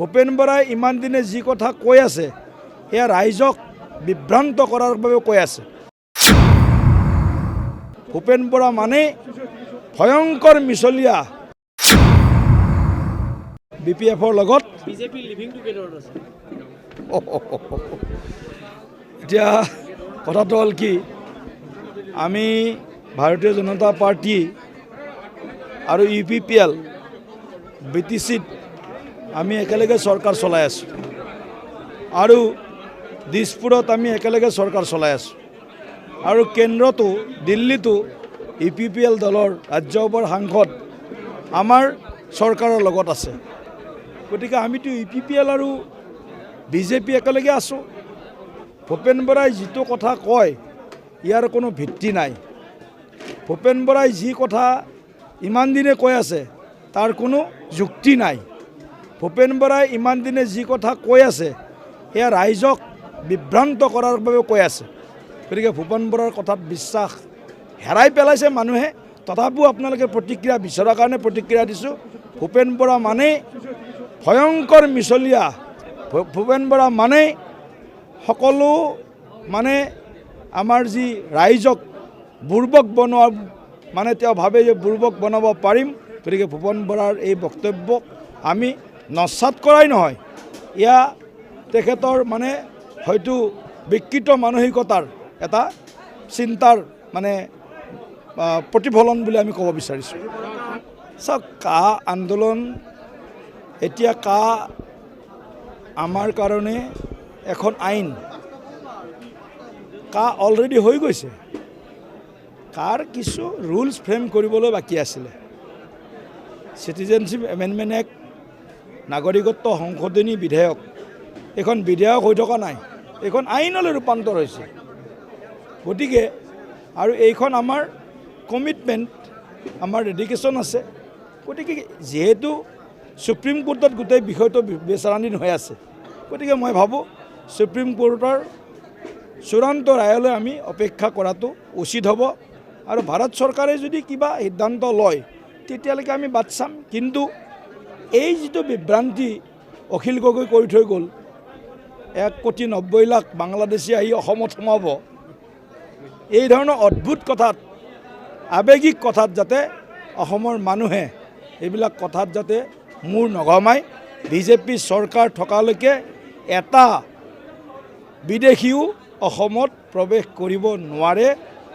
ভূপেন বৰাই ইমান দিনে যি কথা কৈ আছে এয়া ৰাইজক বিভ্ৰান্ত কৰাৰ বাবে কৈ আছে। ভূপেন বৰা মানে ভয়ংকৰ মিছলীয়া BPFৰ লগত বিজেপি লিভিং টুগেডাৰত আছে। এতিয়া কথাটো হ'ল কি, আমি ভাৰতীয় জনতা পাৰ্টি আৰু UPPL BTCত আমি একেলগে চৰকাৰ চলাই আছোঁ আৰু দিছপুৰত আমি একেলগে চৰকাৰ চলাই আছোঁ আৰু কেন্দ্ৰতো দিল্লীতো UPPL দলৰ ৰাজ্যসভাৰ সাংসদ আমাৰ চৰকাৰৰ লগত আছে। গতিকে আমিতো UPPL আৰু BJP একেলগে আছোঁ। ভূপেন বৰাই যিটো কথা কয় ইয়াৰ কোনো ভিত্তি নাই। ভূপেন বৰাই যি কথা ইমান দিনে কৈ আছে তাৰ কোনো যুক্তি নাই। ভূপেন বৰাই ইমান দিনে যি কথা কৈ আছে এয়া ৰাইজক বিভ্ৰান্ত কৰাৰ বাবে কৈ আছে। গতিকে ভূপেন বৰাৰ কথাত বিশ্বাস হেৰাই পেলাইছে মানুহে। তথাপিও আপোনালোকে প্ৰতিক্ৰিয়া বিচৰাৰ কাৰণে প্ৰতিক্ৰিয়া দিছোঁ। ভূপেন বৰা মানে ভয়ংকৰ মিছলীয়া। ভূপেন বৰা মানে সকলো মানে আমাৰ যি ৰাইজক বুৰ্বক বনোৱা মানে তেওঁ ভাবে যে বুৰ্বক বনাব পাৰিম। গতিকে ভূপেন বৰাৰ এই বক্তব্যক আমি নস্যাৎ কৰাই নহয়, এয়া তেখেতৰ মানে হয়তো বিকৃত মানসিকতাৰ এটা চিন্তাৰ মানে প্ৰতিফলন বুলি আমি ক'ব বিচাৰিছোঁ। চাওক, কা আন্দোলন এতিয়া আমাৰ কাৰণে এখন আইন। অলৰেডি হৈ গৈছে। কিছু ৰুলছ ফ্ৰেম কৰিবলৈ বাকী আছিলে। চিটিজেনশ্বিপ এমেণ্ডমেণ্ট এক্ট, নাগৰিকত্ব সংশোধনী বিধেয়ক, এইখন বিধেয়ক হৈ থকা নাই, এইখন আইনলৈ ৰূপান্তৰ হৈছে। গতিকে আৰু এইখন আমাৰ কমিটমেণ্ট, আমাৰ ডেডিকেশ্যন আছে। গতিকে যিহেতু সুপ্ৰিম কোৰ্টত গোটেই বিষয়টো বিচাৰাধীন হৈ আছে, গতিকে মই ভাবোঁ সুপ্ৰিম কোৰ্টৰ চূড়ান্ত ৰায়লৈ আমি অপেক্ষা কৰাটো উচিত হ'ব। আৰু ভাৰত চৰকাৰে যদি কিবা সিদ্ধান্ত লয় তেতিয়ালৈকে আমি বাট চাম। কিন্তু এই যিটো বিভ্ৰান্তি অখিল গগৈ কৰি থৈ গ'ল, 1,90,00,000 বাংলাদেশী আহি অসমত সোমাব, এই ধৰণৰ অদ্ভুত কথাত, আৱেগিক কথাত যাতে অসমৰ মানুহে এইবিলাক কথাত যাতে মূৰ নগমায়। বিজেপি চৰকাৰ থকালৈকে এটা বিদেশীও অসমত প্ৰৱেশ কৰিব নোৱাৰে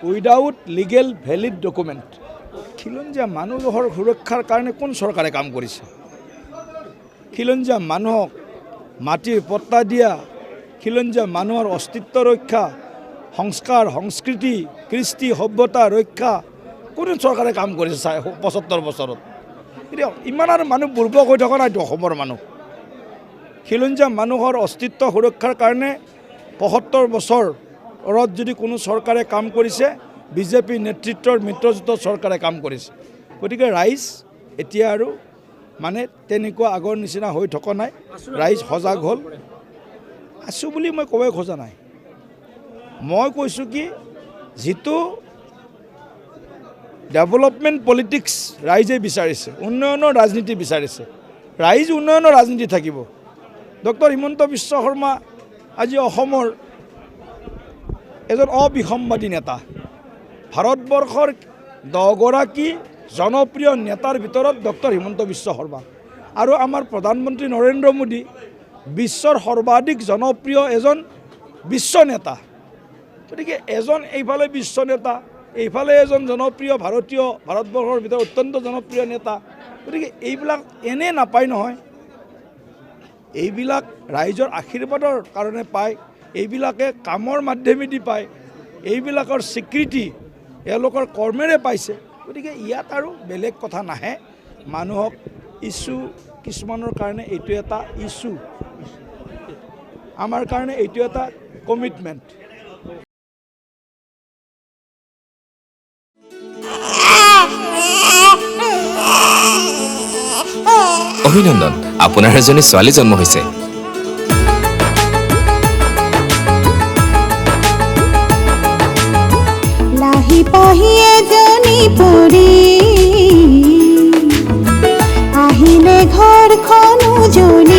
উইদাউট লিগেল ভেলিড ডকুমেণ্ট। খিলঞ্জীয়া মানুহৰ সুৰক্ষাৰ কাৰণে কোন চৰকাৰে কাম কৰিছে? খিলঞ্জীয়া মানুহক মাটিৰ পট্টা দিয়া, খিলঞ্জীয়া মানুহৰ অস্তিত্ব ৰক্ষা, সংস্কাৰ সংস্কৃতি কৃষ্টি সভ্যতা ৰক্ষা কোনো চৰকাৰে কাম কৰিছে 75 বছৰত? এতিয়া ইমান আৰু মানুহ বুৰ্বক হৈ থকা নাইতো অসমৰ মানুহ। খিলঞ্জীয়া মানুহৰ অস্তিত্ব সুৰক্ষাৰ কাৰণে 75 বছৰত যদি কোনো চৰকাৰে কাম কৰিছে, বিজেপি নেতৃত্বৰ মিত্ৰজোঁটৰ চৰকাৰে কাম কৰিছে। গতিকে ৰাইজ এতিয়া আৰু মানে তেনেকুৱা আগৰ নিচিনা হৈ থকা নাই। ৰাইজ সজাগ হ'ল। আছোঁ বুলি মই ক'ব খোজা নাই। মই কৈছোঁ কি, যিটো ডেভেলপমেণ্ট পলিটিক্স ৰাইজে বিচাৰিছে, উন্নয়নৰ ৰাজনীতি বিচাৰিছে, ৰাইজ উন্নয়নৰ ৰাজনীতি থাকিব। ডক্টৰ হিমন্ত বিশ্ব শৰ্মা আজি অসমৰ এজন অবিসম্বাদী নেতা। ভাৰতবৰ্ষৰ 10 গৰাকী জনপ্ৰিয় নেতাৰ ভিতৰত ডক্টৰ হিমন্ত বিশ্ব শৰ্মা আৰু আমাৰ প্ৰধানমন্ত্ৰী নৰেন্দ্ৰ মোদী বিশ্বৰ সৰ্বাধিক জনপ্ৰিয় এজন বিশ্ব নেতা। গতিকে এজন এইফালে বিশ্ব নেতা, এইফালে এজন জনপ্ৰিয় ভাৰতবৰ্ষৰ ভিতৰত অত্যন্ত জনপ্ৰিয় নেতা। গতিকে এইবিলাক এনে নাপায় নহয়, এইবিলাক ৰাইজৰ আশীৰ্বাদৰ কাৰণে পায়, এইবিলাকে কামৰ মাধ্যমেদি পায়, এইবিলাকৰ স্বীকৃতি এওঁলোকৰ কৰ্মেৰে পাইছে। গতিকে ইয়াত আৰু বেলেগ কথা নাহে। মানুহক ইছ্যু কিছুমানৰ কাৰণে এইটো এটা ইছ্যু, আমাৰ কাৰণে এইটো এটা কমিটমেণ্ট। অভিনন্দন, আপোনাৰ এজনী ছোৱালী জন্ম হৈছে। লাহি পাহি এজনী পৰি আহিলে ঘৰখন উজলি।